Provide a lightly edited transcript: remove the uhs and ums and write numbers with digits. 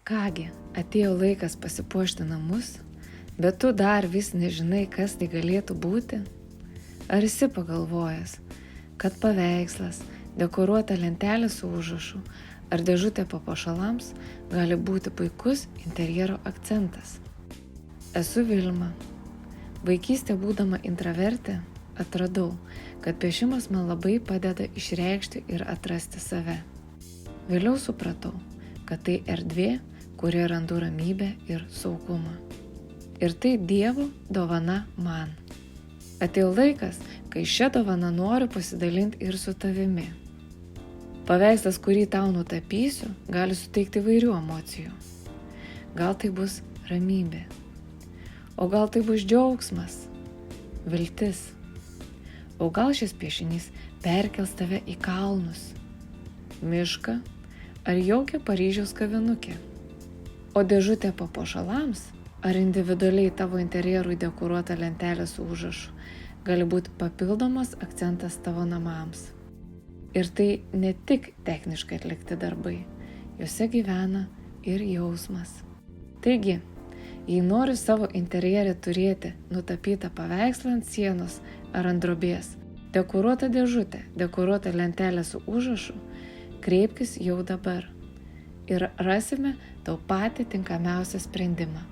Kągi, atėjo laikas pasipuošti namus, bet tu dar vis nežinai, kas tai galėtų būti? Ar esi pagalvojęs, kad paveikslas, dekoruota lentelė su užrašu ar dėžutė papuošalams gali būti puikus interjero akcentas? Esu Vilma. Vaikystė būdama intravertė atradau, kad piešimas man labai padeda išreikšti ir atrasti save. Vėliau supratau, kad tai erdvė, kurioje randu ramybę ir saugumą. Ir tai Dievo dovana man. Atėjo laikas, kai šią dovaną noriu pasidalinti ir su tavimi. Paveikslas, kurį tau nutapysiu, gali suteikti įvairių emocijų. Gal tai bus ramybė, o gal tai bus džiaugsmas, viltis. O gal šis piešinys perkels tave į kalnus, mišką ar jaukią Paryžiaus kavinukę. O dėžutė papuošalams ar individualiai tavo interjerui dekoruota lentelė su užrašu gali būti papildomas akcentas tavo namams. Ir tai ne tik techniškai atlikti darbai, juose gyvena ir jausmas. Taigi, jei nori savo interjerį turėti nutapytą paveikslą ant sienos ar ant drobės, dekoruotą dėžutę, dekoruotą lentelę su užrašu, kreipkis jau dabar ir rasime tau patį tinkamiausią sprendimą.